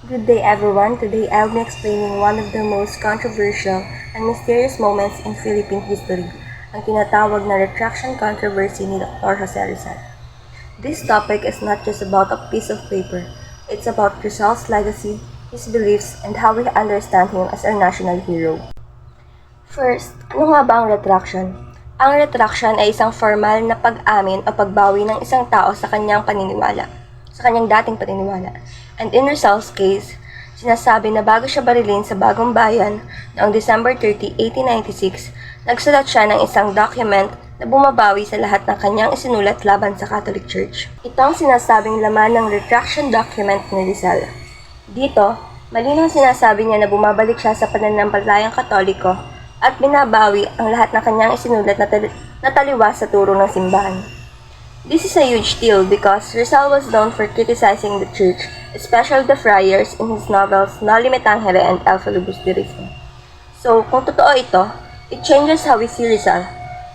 Good day everyone. Today I'll be explaining one of the most controversial and mysterious moments in Philippine history, ang tinatawag na retraction controversy ni Dr. Jose Rizal. This topic is not just about a piece of paper. It's about Rizal's legacy, his beliefs, and how we understand him as our national hero. First, ano nga ba ang retraction? Ang retraction ay isang formal na pag-amin o pagbawi ng isang tao sa kanyang dating paniniwala. And in Rizal's case, sinasabi na bago siya barilin sa Bagong Bayan noong December 30, 1896, nagsulat siya ng isang document na bumabawi sa lahat ng kanyang isinulat laban sa Catholic Church. Ito ang sinasabing laman ng retraction document ni Rizal. Dito, malinaw sinasabi niya na bumabalik siya sa pananampalatayang Katoliko at binabawi ang lahat ng kanyang isinulat na taliwas sa turo ng simbahan. This is a huge deal because Rizal was known for criticizing the church, especially the friars in his novels Noli Me Tangere and El Filibusterismo. So, kung totoo ito, it changes how we see Rizal,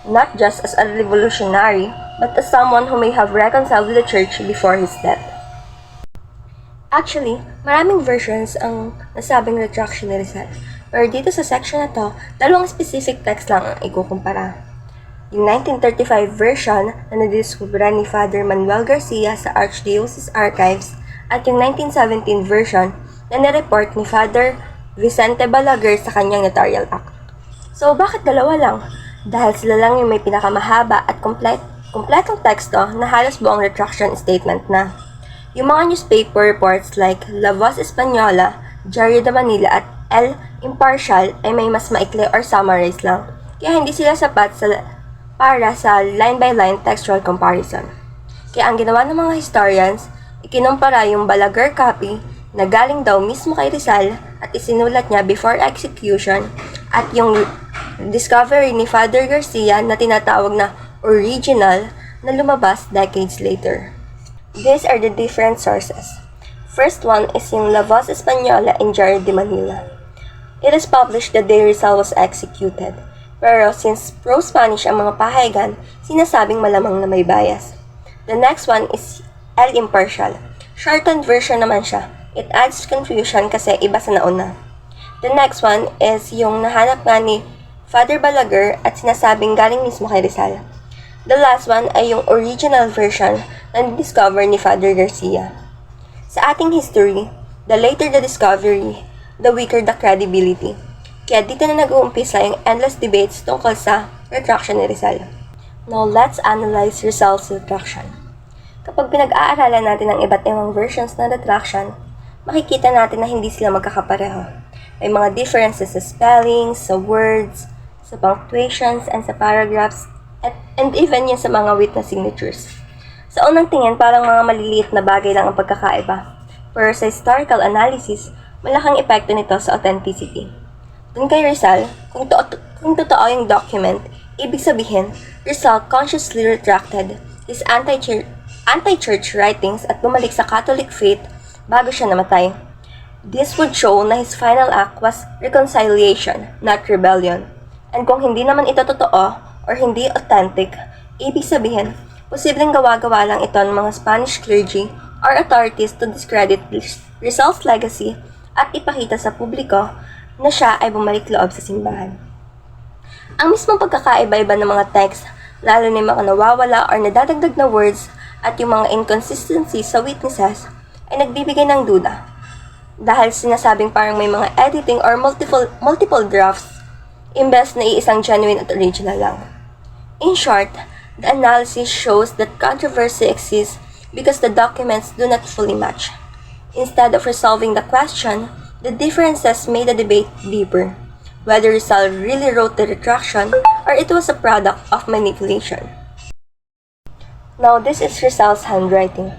not just as a revolutionary, but as someone who may have reconciled with the church before his death. Actually, maraming versions ang nasabing retraction ni Rizal, pero dito sa section na to, dalawang specific text lang ang ikukumpara. Yung 1935 version na nadiskubre ni Father Manuel Garcia sa Archdiocese Archives at yung 1917 version na nireport ni Father Vicente Balaguer sa kanyang notarial act. So, bakit dalawa lang? Dahil sila lang yung may pinakamahaba at kompletong teksto na halos buong retraction statement na. Yung mga newspaper reports like La Voz Española, Diario de Manila at El Imparcial ay may mas maikli or summarized lang. Kaya hindi sila sapat para sa line-by-line textual comparison. Kaya ang ginawa ng mga historians, ikinumpara yung Balaguer copy na galing daw mismo kay Rizal at isinulat niya before execution at yung discovery ni Father Garcia na tinatawag na original na lumabas decades later. These are the different sources. First one is yung La Voz Española and Diario de Manila. It is published the day Rizal was executed. Pero since pro-Spanish ang mga pahayagan, sinasabing malamang na may bias. The next one is El Imparcial. Shortened version naman siya. It adds confusion kasi iba sa nauna. The next one is yung nahanap nga ni Father Balaguer at sinasabing galing mismo kay Rizal. The last one ay yung original version na discover ni Father Garcia. Sa ating history, the later the discovery, the weaker the credibility. Kaya dito na nag-uumpisa yung endless debates tungkol sa retraction ni Rizal. Now, let's analyze Rizal's retraction. Kapag pinag-aaralan natin ang iba't ibang versions ng retraction, makikita natin na hindi sila magkakapareho. May mga differences sa spellings, sa words, sa punctuations, and sa paragraphs, and even yun sa mga witness signatures. Sa unang tingin, parang mga maliliit na bagay lang ang pagkakaiba. Pero sa historical analysis, malaking epekto nito sa authenticity. Dun kay Rizal, kung totoo yung document, ibig sabihin, Rizal consciously retracted his anti-church writings at bumalik sa Catholic faith bago siya namatay. This would show na his final act was reconciliation, not rebellion. And kung hindi naman ito totoo or hindi authentic, ibig sabihin, posibleng gawa-gawa lang ito ng mga Spanish clergy or authorities to discredit Rizal's legacy at ipakita sa publiko na siya ay bumalik loob sa simbahan. Ang mismong pagkakaiba-iba ng mga text, lalo na yung mga nawawala or nadadagdag na words at yung mga inconsistencies sa witnesses, ay nagbibigay ng duda. Dahil sinasabing parang may mga editing or multiple drafts, imbes na iisang genuine at original lang. In short, the analysis shows that controversy exists because the documents do not fully match. Instead of resolving the question, the differences made the debate deeper, whether Rizal really wrote the retraction or it was a product of manipulation. Now, this is Rizal's handwriting.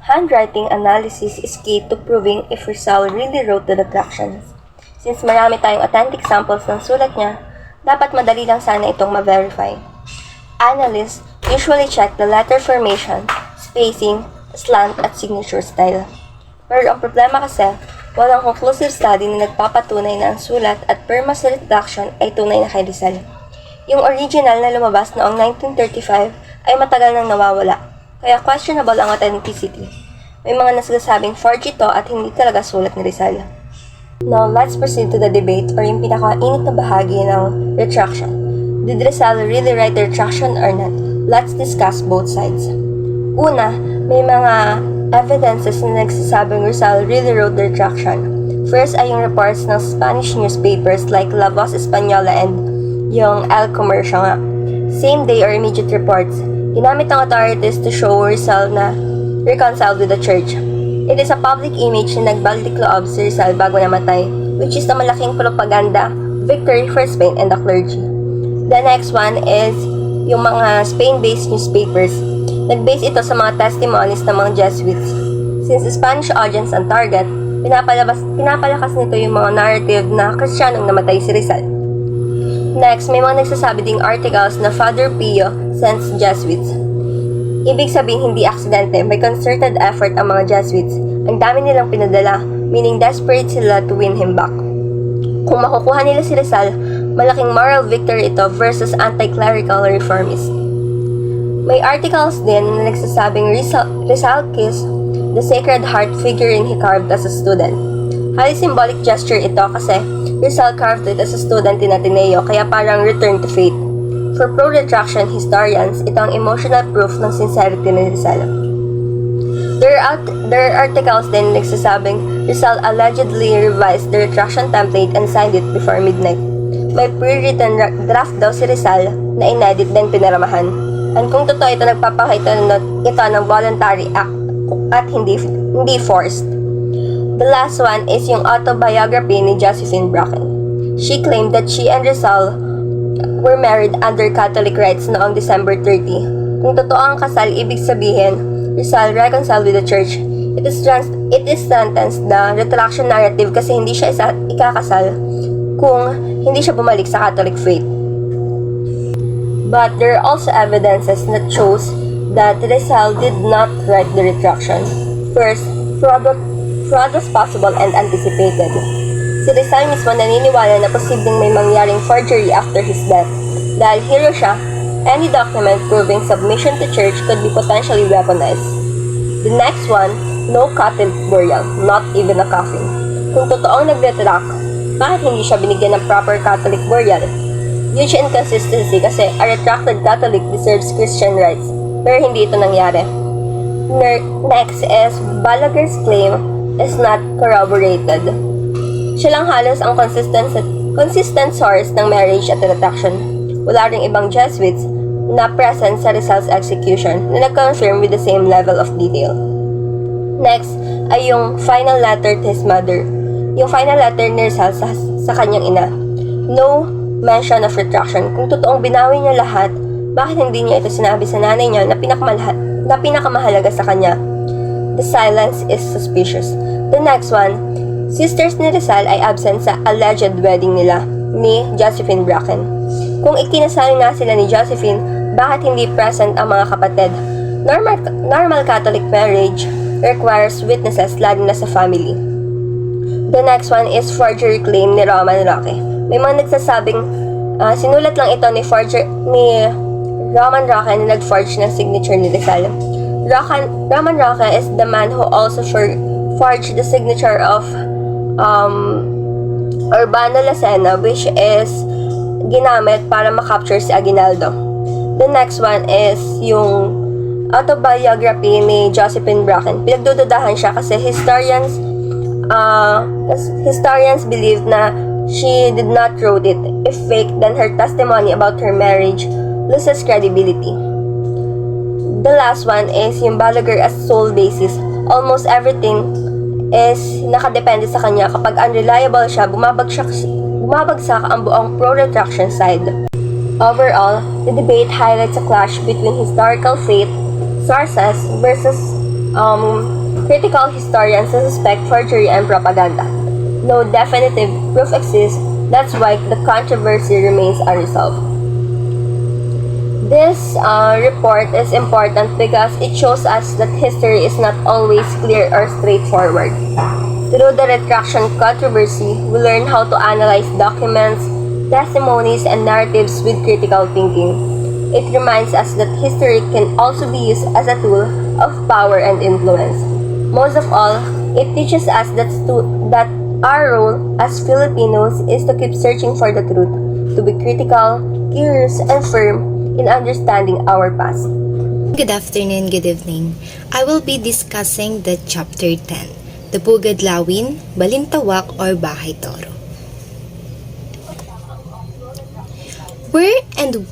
Handwriting analysis is key to proving if Rizal really wrote the retractions. Since marami tayong authentic samples ng sulat niya, dapat madali lang sana itong ma-verify. Analysts usually check the letter formation, spacing, slant at signature style. Pero ang problema kasi, walang conclusive study na nagpapatunay na ang sulat at perma sa retraction ay tunay na kay Rizal. Yung original na lumabas noong 1935 ay matagal nang nawawala, kaya questionable ang authenticity. May mga nagsasabing forged ito at hindi talaga sulat ni Rizal. Now, let's proceed to the debate or yung pinaka-init na bahagi ng retraction. Did Rizal really write the retraction or not? Let's discuss both sides. Una, may mga evidences na nagsasabing Rizal really wrote the retraction. First ay yung reports ng Spanish newspapers like La Voz Española and yung El Comercio nga. Same day or immediate reports, ginamit ng authorities to show Rizal na reconciled with the church. It is a public image na nagbalik loob si Rizal bago namatay, which is na malaking propaganda victory for Spain and the clergy. The next one is yung mga Spain-based newspapers. Nag-base ito sa mga testimonies ng mga Jesuits. Since the Spanish audience ang target, pinapalakas nito yung mga narrative na Kristiyanong namatay si Rizal. Next, may mga nagsasabi ding articles na Father Pio sends Jesuits. Ibig sabihin hindi aksidente, may concerted effort ang mga Jesuits. Ang dami nilang pinadala, meaning desperate sila to win him back. Kung makukuha nila si Rizal, malaking moral victory ito versus anti-clerical reformist. May articles din na nagsasabing Rizal kissed the Sacred Heart figurine he carved as a student. Highly symbolic gesture ito kasi Rizal carved it as a student in Ateneo kaya parang return to faith. For pro-retraction historians, ito ang emotional proof ng sincerity ni Rizal. There are articles din nagsasabing Rizal allegedly revised the retraction template and signed it before midnight. May pre-written draft daw si Rizal na inedit din piniramahan. And kung totoo ito, nagpapakita ito ng voluntary act at hindi forced. The last one is yung autobiography ni Josephine Bracken. She claimed that she and Rizal were married under Catholic rites noong December 30. Kung totoo ang kasal, ibig sabihin, Rizal reconciled with the church. It is sentenced the retraction narrative kasi hindi siya ikakasal kung hindi siya bumalik sa Catholic faith. But there are also evidences that shows that Rizal did not write the retraction. First, fraud was possible and anticipated. Si Rizal mismo naniniwala na posibleng may mangyaring forgery after his death. Dahil hero siya, any document proving submission to church could be potentially weaponized. The next one, no Catholic burial, not even a coffin. Kung totoong nag-retract, bakit hindi siya binigyan ng proper Catholic burial? Huge inconsistency kasi a retracted Catholic deserves Christian rights, pero hindi ito nangyari. Next is, Balaguer's claim is not corroborated. Siya lang halos ang consistent source ng marriage at retraction. Wala ring ibang Jesuits na present sa Rizal's execution na nag-confirm with the same level of detail. Next ay yung final letter to his mother. Yung final letter ni Rizal sa kanyang ina. No mention of retraction. Kung totoong binawi niya lahat, bakit hindi niya ito sinabi sa nanay niya na pinakamahalaga sa kanya? The silence is suspicious. The next one, sisters ni Rizal ay absent sa alleged wedding nila ni Josephine Bracken. Kung ikinasal nga sila ni Josephine, bakit hindi present ang mga kapatid? Normal Catholic marriage requires witnesses lalo na sa family. The next one is forgery claim ni Roman Roque. May mga nagsasabing sinulat lang ito ni Roman Roque na nag-forge ng signature ni Rizal. Roman Roque is the man who also forged the signature of Urbano Lacena, which is ginamit para makapture si Aguinaldo. The next one is yung autobiography ni Josephine Bracken. Pinagdududahan siya kasi historians believe na she did not wrote it. If fake, then her testimony about her marriage loses credibility. The last one is yung Balaguer as sole basis. Almost everything is nakadepende sa kanya. Kapag unreliable siya, bumabagsak ang buong pro-retraction side. Overall, the debate highlights a clash between historical faith sources versus critical historians who suspect forgery and propaganda. No definitive proof exists, that's why the controversy remains unresolved. This report is important because it shows us that history is not always clear or straightforward. Through the retraction controversy, we learn how to analyze documents, testimonies, and narratives with critical thinking. It reminds us that history can also be used as a tool of power and influence. Most of all, it teaches us that our role as Filipinos is to keep searching for the truth, to be critical, curious, and firm in understanding our past. Good afternoon, good evening. I will be discussing the chapter 10, the Pugadlawin, Balintawak or Bahay Toro. Where and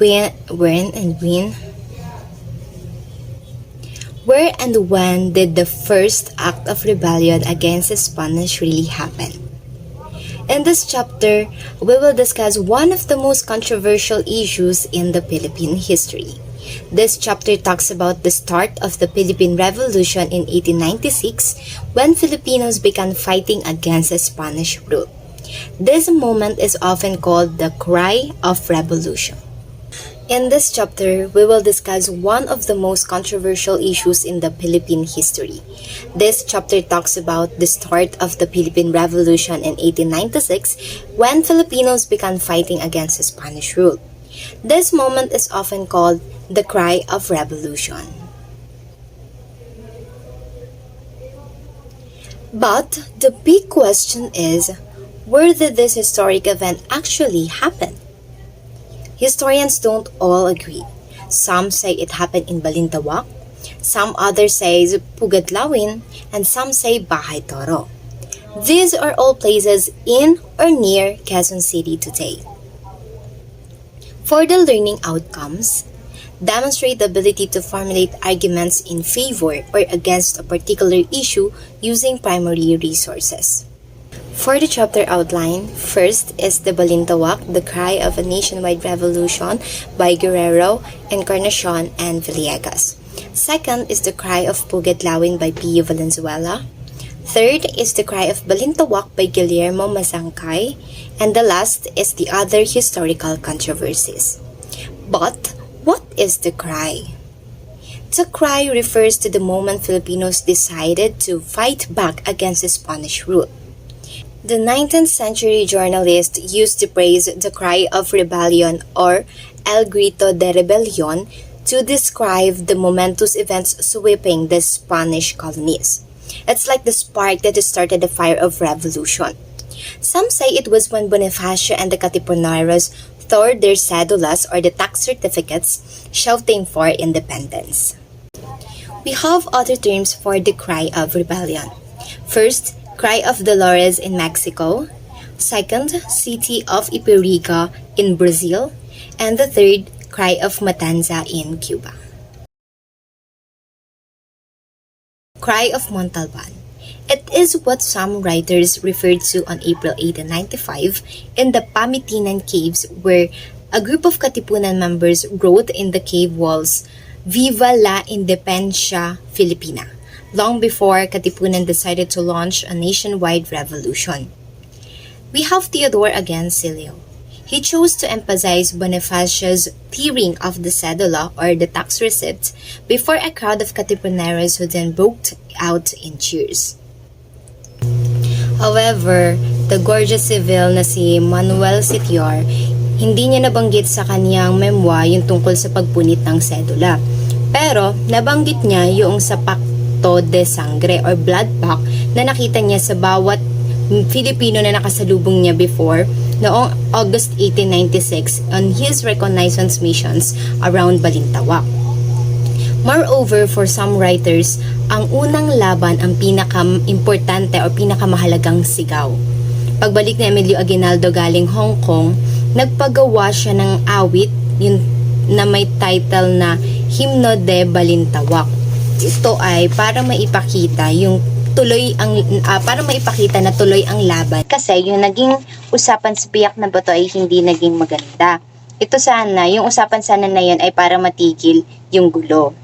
when did the first act of rebellion against the Spanish really happen? In this chapter, we will discuss one of the most controversial issues in the Philippine history. This chapter talks about the start of the Philippine Revolution in 1896 when Filipinos began fighting against the Spanish rule. This moment is often called the Cry of Revolution. In this chapter, we will discuss one of the most controversial issues in the Philippine history. This chapter talks about the start of the Philippine Revolution in 1896 when Filipinos began fighting against the Spanish rule. This moment is often called the Cry of Revolution. But the big question is, where did this historic event actually happen? Historians don't all agree. Some say it happened in Balintawak, some others say Pugadlawin, and some say Bahay Toro. These are all places in or near Quezon City today. For the learning outcomes, demonstrate the ability to formulate arguments in favor or against a particular issue using primary resources. For the chapter outline, first is the Balintawak, the Cry of a Nationwide Revolution by Guerrero, Encarnacion, and Villegas. Second is the Cry of Pugadlawin by Pio Valenzuela. Third is the Cry of Balintawak by Guillermo Masangkay. And the last is the other historical controversies. But what is the cry? The cry refers to the moment Filipinos decided to fight back against the Spanish rule. The 19th century journalist used to praise the cry of rebellion or El Grito de Rebelión to describe the momentous events sweeping the Spanish colonies. It's like the spark that started the fire of revolution. Some say it was when Bonifacio and the Katipuneros tore their cedulas or the tax certificates, shouting for independence. We have other terms for the cry of rebellion. First, Cry of Dolores in Mexico. Second, City of Ipirica in Brazil. And the third, Cry of Matanza in Cuba. Cry of Montalban. It is what some writers referred to on April 1895 in the Pamitinan Caves, where a group of Katipunan members wrote in the cave walls, "Viva la Independencia Filipina," long before Katipunan decided to launch a nationwide revolution. We have Theodore Agoncillo. He chose to emphasize Bonifacio's tearing of the cedula or the tax receipt before a crowd of Katipuneros who then broke out in cheers. However, the Guardia Civil na si Manuel Sitior, hindi niya nabanggit sa kaniyang memoir yung tungkol sa pagpunit ng sedula. Pero, nabanggit niya yung sa Pacto de Sangre or blood pact na nakita niya sa bawat Filipino na nakasalubong niya before noong August 1896 on his reconnaissance missions around Balintawak. Moreover, for some writers, ang unang laban ang pinaka-importante o pinakamahalagang sigaw. Pagbalik ni Emilio Aguinaldo galing Hong Kong, nagpagawa siya ng awit yun, na may title na Himno de Balintawak. Ito ay para maipakita na tuloy ang laban. Kasi yung naging usapan sa Biak na Bato ay hindi naging maganda. Yung usapan sana na yun ay para matigil yung gulo.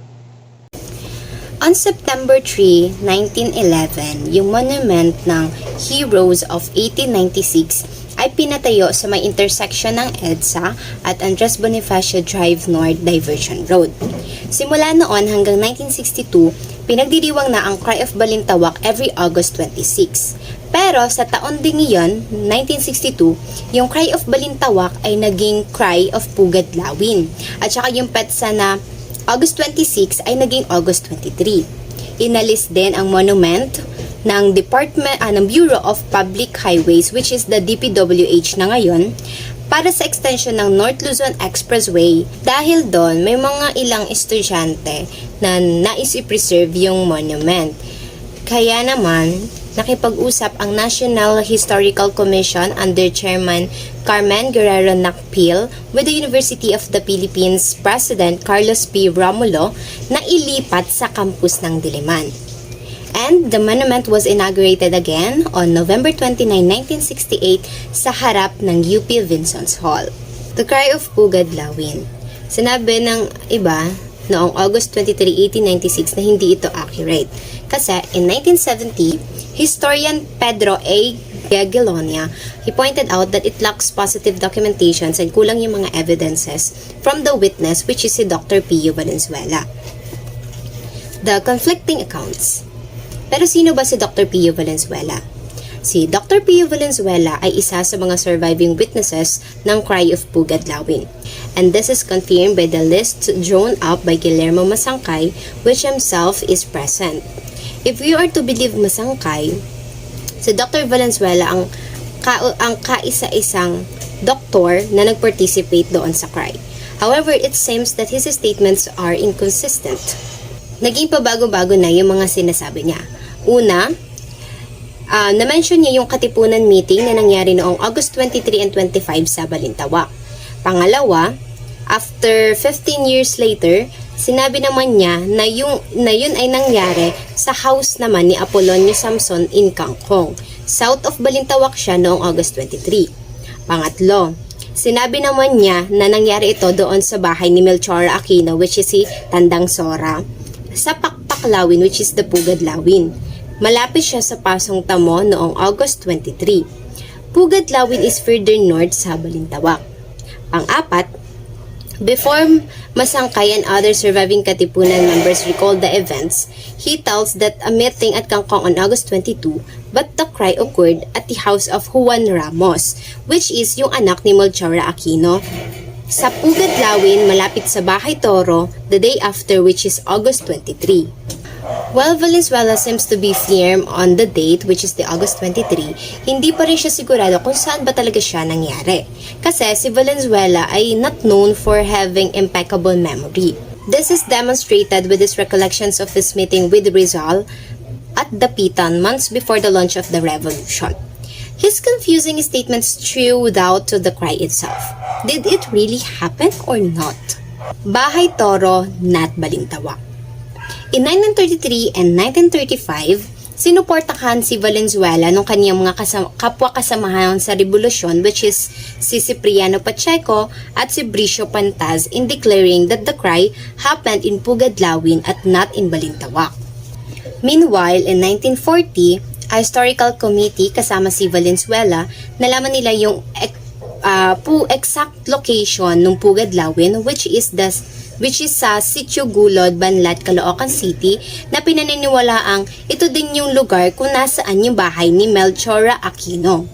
On September 3, 1911, yung monument ng Heroes of 1896 ay pinatayo sa may intersection ng EDSA at Andres Bonifacio Drive North Diversion Road. Simula noon hanggang 1962, pinagdiriwang na ang Cry of Balintawak every August 26. Pero sa taon ding iyon, 1962, yung Cry of Balintawak ay naging Cry of Pugadlawin. At saka yung petsa na August 26 ay naging August 23. inalis din ang monument ng Bureau of Public Highways, which is the DPWH na ngayon, para sa extension ng North Luzon Expressway. Dahil doon, may mga ilang estudyante na nais i-preserve yung monument. Kaya naman, nakipag-usap ang National Historical Commission under Chairman Carmen Guerrero Nakpil with the University of the Philippines President Carlos P. Romulo na ilipat sa campus ng Diliman. And the monument was inaugurated again on November 29, 1968 sa harap ng UP Vinsons Hall. The Cry of Pugad Lawin. Sinabi ng iba noong August 23, 1896 na hindi ito accurate. Kasi in 1970, historian Pedro A. Gagilonia, he pointed out that it lacks positive documentations and kulang yung mga evidences from the witness, which is si Dr. Pio Valenzuela. The conflicting accounts. Pero sino ba si Dr. Pio Valenzuela? Si Dr. Pio Valenzuela ay isa sa mga surviving witnesses ng Cry of Pugad Lawin. And this is confirmed by the list drawn up by Guillermo Masangkay, which himself is present. If we are to believe Masangkay, si Dr. Valenzuela ang kaisa-isang doktor na nag-participate doon sa Cry. However, it seems that his statements are inconsistent. Naging pabago-bago na yung mga sinasabi niya. Una, na-mention niya yung Katipunan meeting na nangyari noong August 23 and 25 sa Balintawak. Pangalawa, after 15 years later, sinabi naman niya na yun ay nangyari sa house naman ni Apolonio Samson in Kangkong. South of Balintawak siya noong August 23. Pangatlo, sinabi naman niya na nangyari ito doon sa bahay ni Melchora Aquino, which is si Tandang Sora, sa Pakpak Lawin, which is the Pugad Lawin. Malapit siya sa Pasong Tamo noong August 23. Pugad Lawin is further north sa Balintawak. Pang-apat, before Masangkay and other surviving Katipunan members recall the events, he tells that a meeting at Kangkong on August 22, but the cry occurred at the house of Juan Ramos, which is yung anak ni Melchora Aquino, sa Pugad Lawin malapit sa Bahay Toro the day after, which is August 23. While Valenzuela seems to be firm on the date, which is the August 23, hindi pa rin siya sigurado kung saan ba talaga siya nangyari. Kasi si Valenzuela ay not known for having impeccable memory. This is demonstrated with his recollections of his meeting with Rizal at Dapitan months before the launch of the revolution. His confusing statements threw doubt to the Cry itself. Did it really happen or not? Bahay Toro, not Balintawak. In 1933 and 1935, sinuportahan si Valenzuela ng kaniyang mga kapwa-kasamahan sa revolusyon, which is si Cipriano Pacheco at si Bricio Pantaz, in declaring that the Cry happened in Pugad Lawin at not in Balintawak. Meanwhile, in 1940, a historical committee kasama si Valenzuela, nalaman nila yung exact location ng Pugad Lawin, which is sa Sitio Gulod, Banlat, Caloocan City, na pinaniniwalaang ito din yung lugar kung nasaan yung bahay ni Melchora Aquino.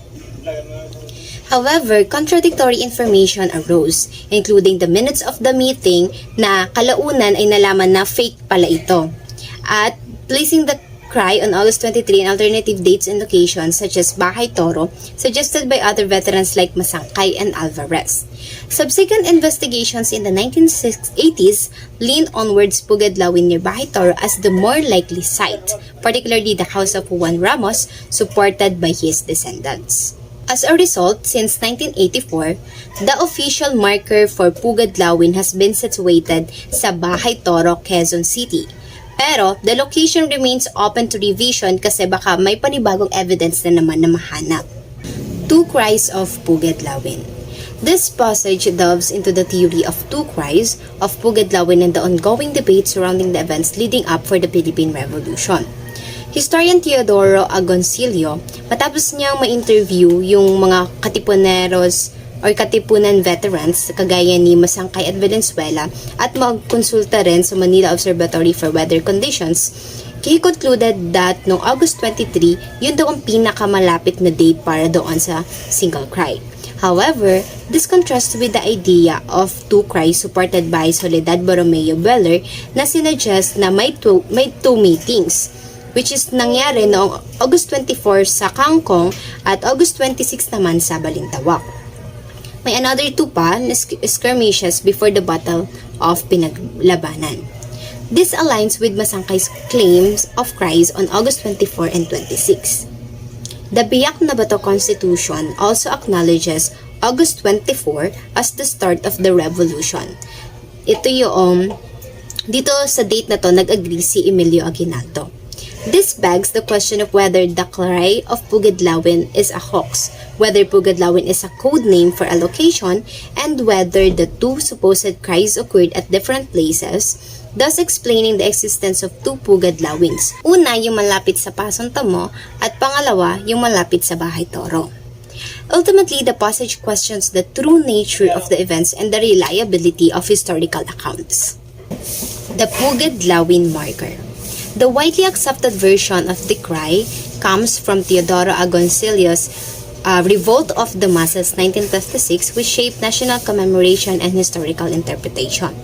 However, contradictory information arose, including the minutes of the meeting na kalaunan ay nalaman na fake pala ito. At placing the Cry on August 23 and alternative dates and locations such as Bahay Toro, suggested by other veterans like Masangkay and Alvarez. Subsequent investigations in the 1980s leaned onwards Pugad Lawin near Bahay Toro as the more likely site, particularly the house of Juan Ramos, supported by his descendants. As a result, since 1984, the official marker for Pugad Lawin has been situated sa Bahay Toro, Quezon City. Pero, the location remains open to revision kasi baka may panibagong evidence na naman na mahanap. Two Cries of Pugad Lawin. This passage delves into the theory of two cries of Pugad Lawin and the ongoing debate surrounding the events leading up for the Philippine Revolution. Historian Teodoro Agoncillo, matapos niyang ma-interview yung mga katipuneros or Katipunan veterans kagaya ni Masangkay at Valenzuela at magkonsulta rin sa Manila Observatory for Weather Conditions, he concluded that noong August 23, yun daw ang pinakamalapit na date para doon sa single cry. However, this contrasts with the idea of two cries supported by Soledad Borromeo Beller na sinuggest na may two meetings, which is nangyari noong August 24 sa Kangkong at August 26 naman sa Balintawak. May another two pa na skirmishes before the Battle of Pinaglabanan. This aligns with Masangkay's claims of cries on August 24 and 26. The Biak na Bato Constitution also acknowledges August 24 as the start of the revolution. Ito yung, dito sa date na to, nag-agree si Emilio Aguinaldo. This begs the question of whether the cry of Pugadlawin is a hoax, whether Pugadlawin is a code name for a location, and whether the two supposed cries occurred at different places, thus explaining the existence of two Pugadlawins. Una, yung malapit sa Pasong Tamo, at pangalawa, yung malapit sa Bahay Toro. Ultimately, the passage questions the true nature of the events and the reliability of historical accounts. The Pugadlawin marker. The widely accepted version of the cry comes from Teodoro Agoncillo's Revolt of the Masses 1956, which shaped national commemoration and historical interpretation.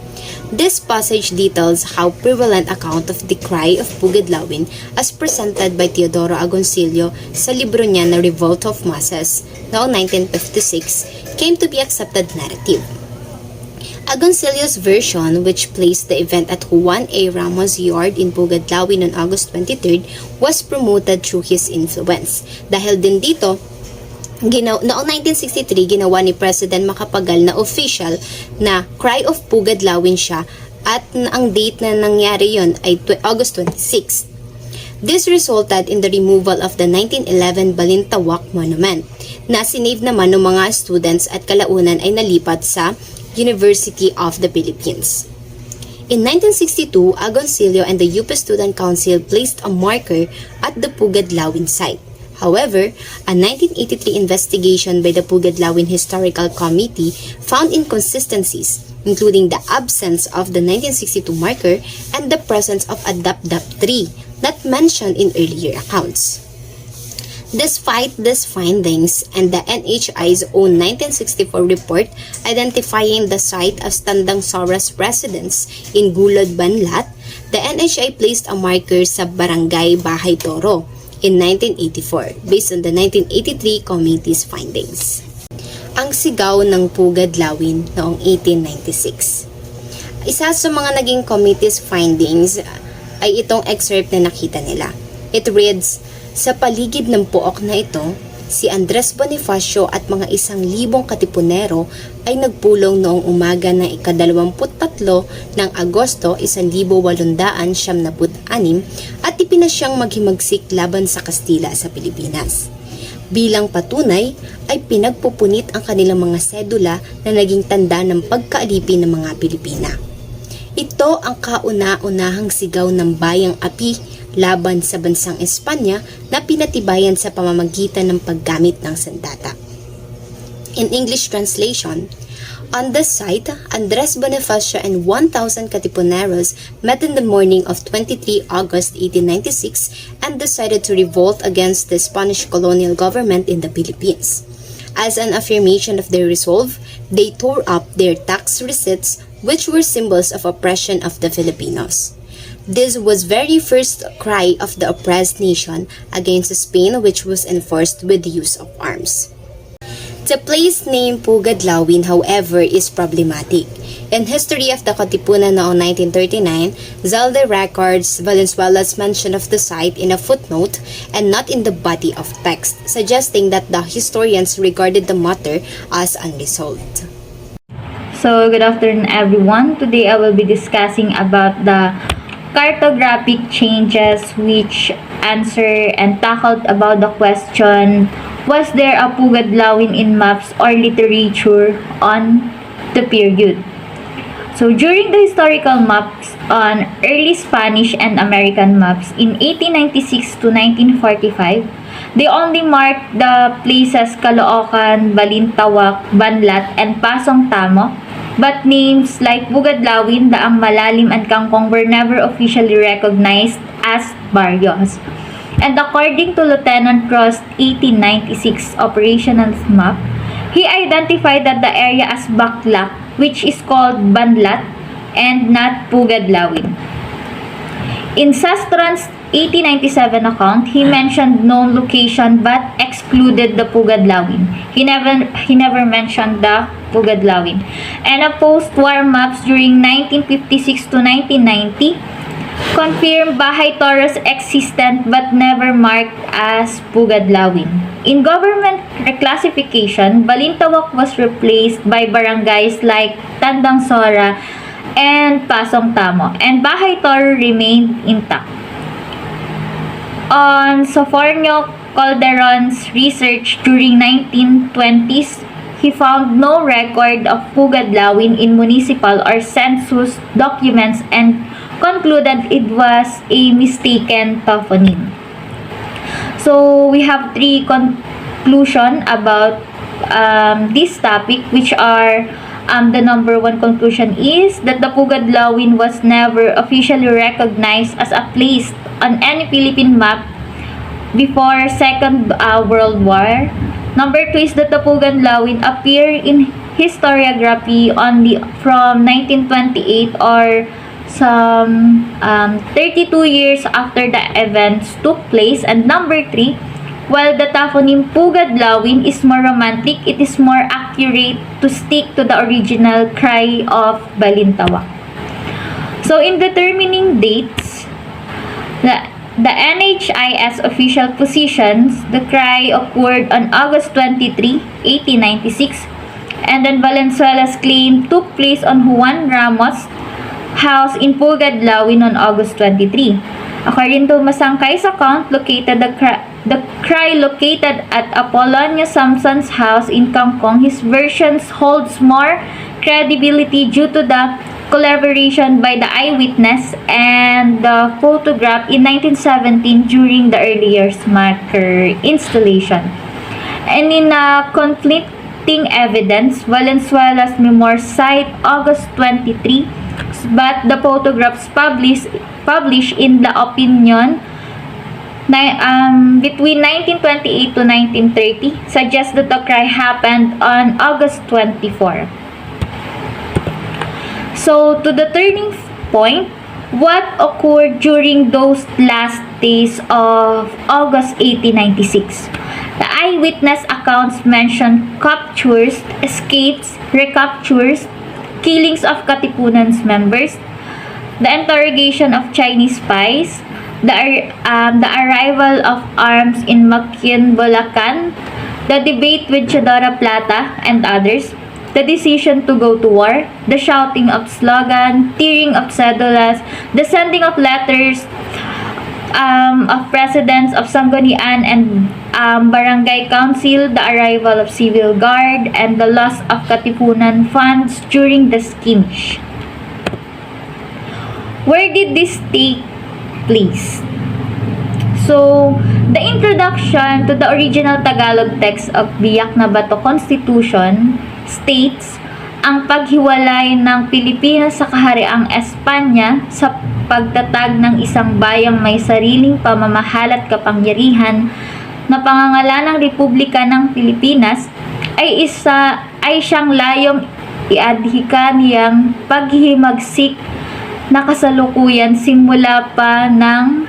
This passage details how prevalent account of the cry of Pugadlawin as presented by Teodoro Agoncillo sa libro niya na Revolt of Masses noong 1956 came to be accepted narrative. Agoncillo's version, which placed the event at Juan A. Ramos Yard in Pugadlawin on August 23, was promoted through his influence. Dahil din dito, noong 1963, ginawa ni President Macapagal na official na Cry of Pugadlawin siya at ang date na nangyari yon ay August 26. This resulted in the removal of the 1911 Balintawak Monument na sinave naman ng mga students at kalaunan ay nalipat sa University of the Philippines. In 1962, Agoncillo and the UP Student Council placed a marker at the Pugadlawin site. However, a 1983 investigation by the Pugadlawin Historical Committee found inconsistencies, including the absence of the 1962 marker and the presence of a dap-dap tree not mentioned in earlier accounts. Despite these findings and the NHI's own 1964 report identifying the site as Tandang Sora's residence in Gulod, Banlat, the NHI placed a marker sa Barangay Bahay Toro in 1984 based on the 1983 committee's findings. Ang sigaw ng Pugadlawin noong 1896. Isa sa mga naging committee's findings ay itong excerpt na nakita nila. It reads, "Sa paligid ng pook na ito, si Andres Bonifacio at mga 1,000 katipunero ay nagpulong noong umaga ng ika-23 ng Agosto 1876 at ipinasyang maghimagsik laban sa Kastila sa Pilipinas. Bilang patunay ay pinagpupunit ang kanilang mga sedula na naging tanda ng pagkaalipin ng mga Pilipina. Ito ang kauna-unahang sigaw ng bayang api laban sa bansang Espanya na pinatibayan sa pamamagitan ng paggamit ng sandata." In English translation, on the site, Andres Bonifacio and 1,000 Katipuneros met in the morning of 23 August 1896 and decided to revolt against the Spanish colonial government in the Philippines. As an affirmation of their resolve, they tore up their tax receipts, which were symbols of oppression of the Filipinos. This was very first cry of the oppressed nation against Spain, which was enforced with the use of arms. The place name Pugadlawin, however, is problematic. In History of the Katipunan noong 1939, Zalde records Valenzuela's mention of the site in a footnote and not in the body of text, suggesting that the historians regarded the matter as unresolved. So, good afternoon everyone. Today I will be discussing about the cartographic changes which answer and tackled about the question, was there a Pugadlawin in maps or literature on the period? So, during the historical maps on early Spanish and American maps in 1896 to 1945, they only marked the places Caloocan, Balintawak, Banlat, and Pasong Tamo, but names like Pugadlawin, Daang Malalim, and Kangkong were never officially recognized as barrios. And according to Lieutenant Crost's 1896 operational map, He identified that the area as Baklak, which is called Banlat and not Pugadlawin. In Sastran's 1897 account, he mentioned known location but excluded the Pugadlawin. He never mentioned the Pugadlawin. And a post-war maps during 1956 to 1990 confirmed Bahay Toros existent but never marked as Pugadlawin. In government reclassification, Balintawak was replaced by barangays like Tandang Sora and Pasong Tamo, and Bahay Toro remained intact. On Sofornio Calderon's research during 1920s, he found no record of Pugadlawin in municipal or census documents and concluded it was a mistaken toponym. So we have three conclusions about this topic, which are the number one conclusion is that the Pugadlawin was never officially recognized as a place on any Philippine map before Second World War. Number two is that the Pugadlawin appeared in historiography only from 1928 or some 32 years after the events took place. And number three, while the toponym Pugadlawin is more romantic, it is more accurate to stick to the original cry of Balintawak. So in determining dates, the NHIS official positions, the cry occurred on August 23, 1896, and then Valenzuela's claim took place on Juan Ramos' house in Pugadlawin on August 23. According to Masangkay's account, the cry located at Apolonio Samson's house in Kangkong, his versions holds more credibility due to the collaboration by the eyewitness and the photograph in 1917 during the earlier marker installation. And in conflicting evidence, Valenzuela's memoirs cite August 23, but the photographs published in the Opinion between 1928 to 1930 suggest that the cry happened on August 24. So, to the turning point, what occurred during those last days of August 1896? The eyewitness accounts mention captures, escapes, recaptures, killings of Katipunan's members, the interrogation of Chinese spies, the arrival of arms in Makin, Bulacan, the debate with Chedora Plata and others, the decision to go to war, the shouting of slogan, tearing of cedulas, the sending of letters of presidents of Sanggunian and barangay council, the arrival of civil guard, and the loss of Katipunan funds during the skirmish. Where did this take place? So, the introduction to the original Tagalog text of Biak na Bato Constitution states ang paghiwalay ng Pilipinas sa kahariang Espanya sa pagtatag ng isang bayang may sariling pamamahal at kapangyarihan na pangangalanang Republika ng Pilipinas ay siyang layong iadhika niyang paghihimagsik na kasalukuyan simula pa ng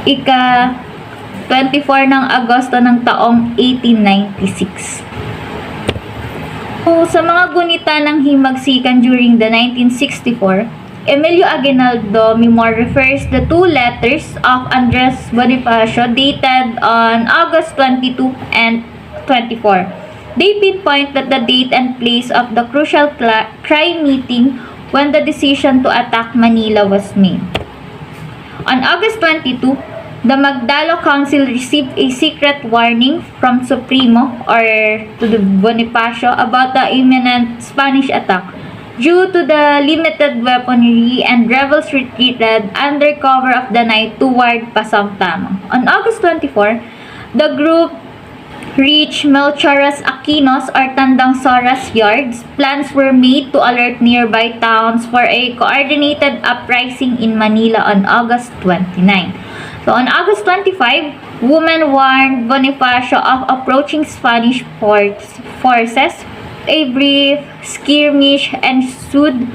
ika-24 ng Agosto ng taong 1896. So, sa mga gunita ng himagsikan during the 1964, Emilio Aguinaldo memoir refers the two letters of Andres Bonifacio dated on August 22 and 24. They pinpoint that the date and place of the crucial crime meeting when the decision to attack Manila was made. On August 22, the Magdalo Council received a secret warning from Supremo or to the Bonifacio about the imminent Spanish attack. Due to the limited weaponry, and rebels retreated under cover of the night toward Pasong Tamo. On August 24, the group reached Melchoras Aquinos or Tandang Sora's yards. Plans were made to alert nearby towns for a coordinated uprising in Manila on August 29. So on August 25, women warned Bonifacio of approaching Spanish forces. A brief skirmish ensued.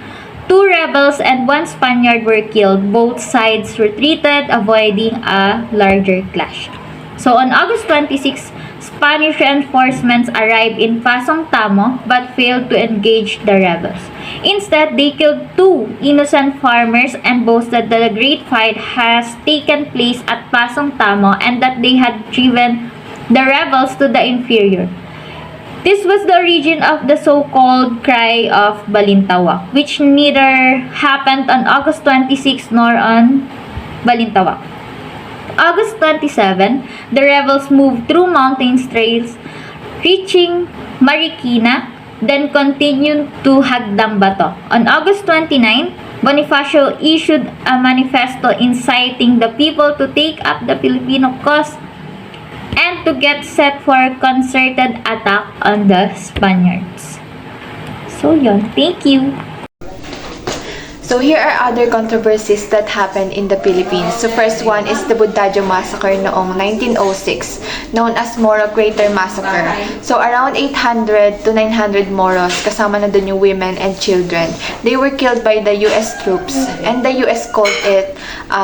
2 rebels and 1 Spaniard were killed. Both sides retreated, avoiding a larger clash. So on August 26, Spanish reinforcements arrived in Pasong Tamo but failed to engage the rebels. Instead, they killed 2 innocent farmers and boasted that a great fight has taken place at Pasong Tamo and that they had driven the rebels to the inferior. This was the origin of the so-called Cry of Balintawak, which neither happened on August 26 nor on Balintawak. August 27, the rebels moved through mountain trails, reaching Marikina, then continued to Hagdambato. On August 29, Bonifacio issued a manifesto inciting the people to take up the Filipino cause and to get set for concerted attack on the Spaniards. So yun, thank you. So here are other controversies that happened in the Philippines. So first one is the Budajo Massacre noong 1906, known as Moro Crater Massacre. So around 800 to 900 Moros, kasama na dun yung women and children. They were killed by the US troops and the US called it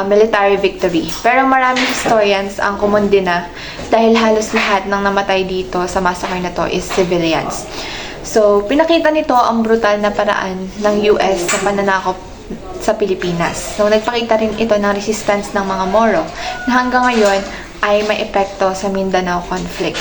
military victory. Pero maraming historians ang kumundina dahil halos lahat ng namatay dito sa massacre na to is civilians. So pinakita nito ang brutal na paraan ng US sa pananakop sa Pilipinas. So, nagpakita rin ito ng resistance ng mga Moro na hanggang ngayon ay may epekto sa Mindanao conflict.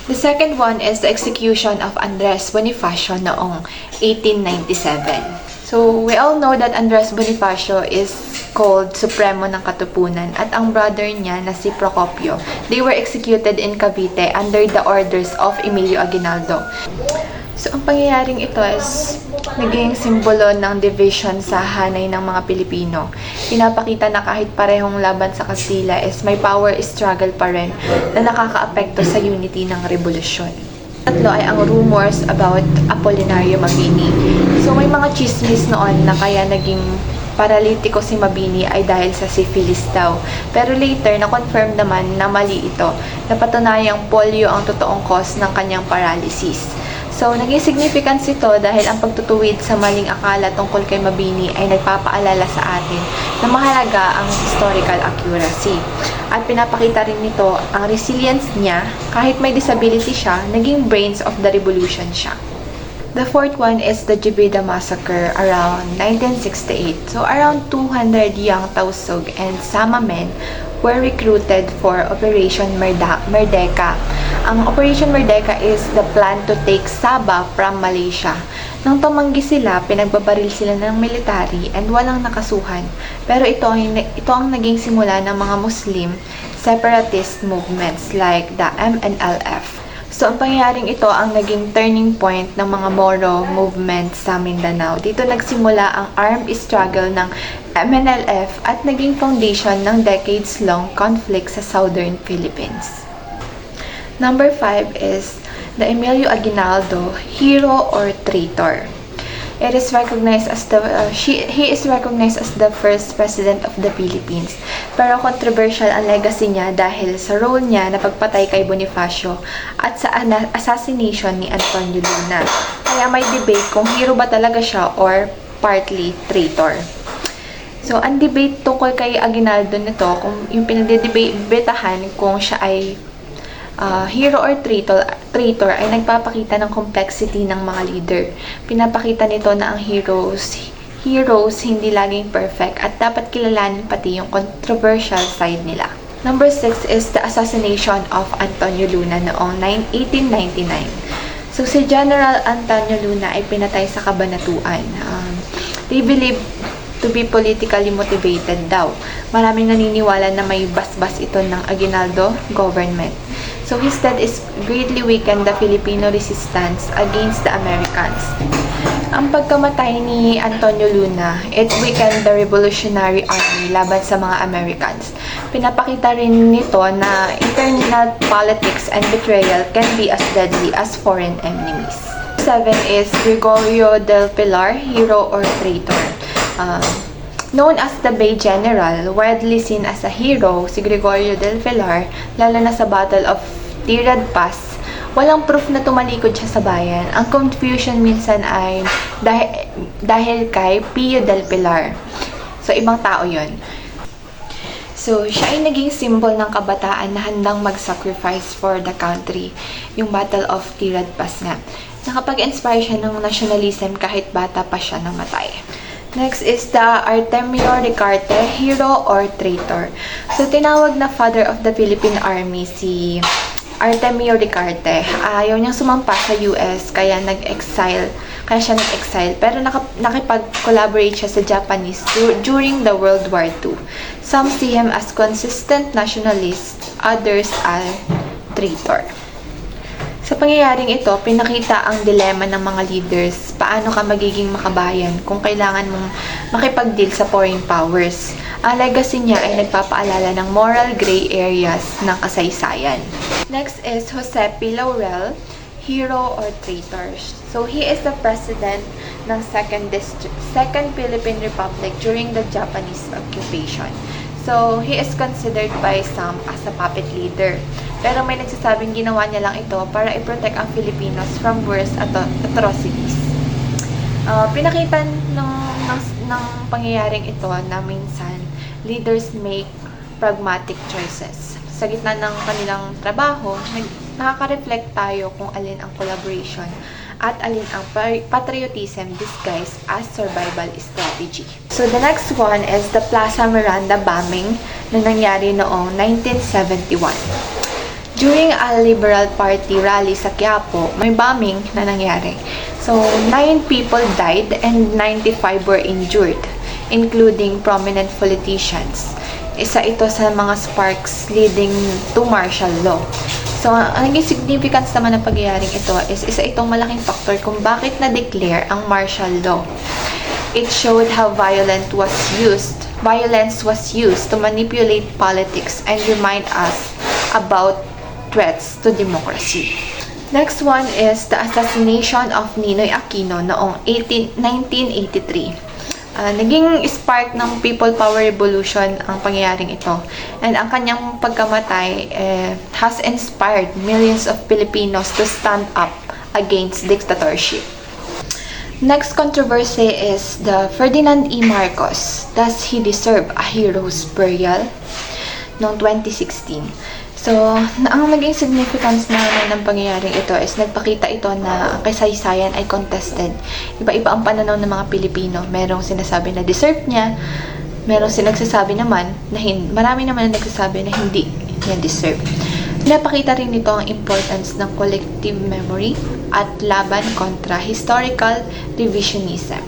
The second one is the execution of Andres Bonifacio noong 1897. So, we all know that Andres Bonifacio is called Supremo ng Katipunan at ang brother niya na si Procopio, they were executed in Cavite under the orders of Emilio Aguinaldo. So, ang pangyayaring ito is naging simbolo ng division sa hanay ng mga Pilipino. Pinapakita na kahit parehong laban sa Kastila is may power struggle pa rin na nakakaapekto sa unity ng revolusyon. Tatlo ay ang rumors about Apolinario Mabini. So, may mga chismis noon na kaya naging paralitiko si Mabini ay dahil sa syphilis daw. Pero later, na-confirm naman na mali ito. Napatunayang polio ang totoong cause ng kanyang paralysis. So, naging significance ito dahil ang pagtutuwid sa maling akala tungkol kay Mabini ay nagpapaalala sa atin na mahalaga ang historical accuracy. At pinapakita rin nito ang resilience niya, kahit may disability siya, naging brains of the revolution siya. The fourth one is the Jibida Massacre around 1968. So, around 200 young Tausug and Sama men were recruited for Operation Merdeka. Ang Operation Merdeka is the plan to take Sabah from Malaysia. Nang tumanggi sila, pinagbabaril sila ng military and walang nakasuhan. Pero ito ang naging simula ng mga Muslim separatist movements like the MNLF. So, ang pangyayaring ito ang naging turning point ng mga Moro movement sa Mindanao. Dito nagsimula ang armed struggle ng MNLF at naging foundation ng decades-long conflict sa Southern Philippines. Number 5 is the Emilio Aguinaldo, hero or traitor. It is recognized as he is recognized as the first president of the Philippines. Pero controversial ang legacy niya dahil sa role niya na pagpatay kay Bonifacio at sa assassination ni Antonio Luna. Kaya may debate kung hero ba talaga siya or partly traitor. So, ang debate tungkol kay Aguinaldo nito, kung yung pinagdedebatahan kung siya ay hero or traitor ay nagpapakita ng complexity ng mga leader. Pinapakita nito na ang heroes hindi laging perfect at dapat kilalanin pati yung controversial side nila. Number 6 is the assassination of Antonio Luna noong 1899. So, si General Antonio Luna ay pinatay sa Cabanatuan. They believe to be politically motivated daw. Maraming naniniwala na may basbas ito ng Aguinaldo government. So his death is greatly weakened the Filipino resistance against the Americans. Ang pagkamatay ni Antonio Luna, it weakened the Revolutionary Army laban sa mga Americans. Pinapakita rin nito na internal politics and betrayal can be as deadly as foreign enemies. 7 is Gregorio del Pilar, hero or traitor. Known as the Bay General, widely seen as a hero, si Gregorio del Pilar, lalo na sa Battle of Tirad Pass, walang proof na tumalikod siya sa bayan. Ang confusion minsan ay dahil kay Pio del Pilar. So, ibang tao yon. So, siya ay naging symbol ng kabataan na handang mag-sacrifice for the country. Yung Battle of Tiradpas nga. Nakapag-inspire siya ng nationalism kahit bata pa siya namatay. Next is the Artemio Ricarte, hero or traitor. So, tinawag na father of the Philippine Army si Artemio Ricarte. Ayaw niyang sumampa sa US, kaya siya nag-exile. Pero nakipag-collaborate siya sa Japanese during the World War II. Some see him as consistent nationalist, others as traitor. Sa pangyayaring ito, pinakita ang dilema ng mga leaders. Paano ka magiging makabayan kung kailangan mong makipag-deal sa foreign powers? Ang legacy niya ay nagpapaalala ng moral gray areas ng kasaysayan. Next is Jose P. Laurel, hero or traitor. So, he is the president ng Second Philippine Republic during the Japanese occupation. So, he is considered by some as a puppet leader. Pero may nagsasabing ginawa niya lang ito para i-protect ang Filipinos from worse atrocities. Pinakita ng pangyayaring ito na minsan leaders make pragmatic choices. Sa gitna ng kanilang trabaho, nakaka-reflect tayo kung alin ang collaboration at alin ang patriotism disguised as survival strategy. So the next one is the Plaza Miranda bombing na nangyari noong 1971. During a Liberal Party rally sa Quiapo, may bombing na nangyari. So 9 people died and 95 were injured, including prominent politicians. Isa ito sa mga sparks leading to martial law. So, ang naging significance naman ng pagyayaring ito is isa itong malaking factor kung bakit na-declare ang martial law. It showed how violence was used to manipulate politics and remind us about threats to democracy. Next one is the assassination of Ninoy Aquino noong 1983. Naging spark ng People Power Revolution ang pangyayaring ito. And ang kanyang pagkamatay has inspired millions of Filipinos to stand up against dictatorship. Next controversy is the Ferdinand E. Marcos. Does he deserve a hero's burial? Noong 2016. So, ang naging significance naman ng pangyayaring ito is nagpakita ito na ang kasaysayan ay contested. Iba-iba ang pananaw ng mga Pilipino. Merong sinasabi na deserve niya, merong sinagsasabi naman na marami naman na nagsasabi na hindi niya deserve. Napakita rin nito ang importance ng collective memory at laban kontra historical revisionism.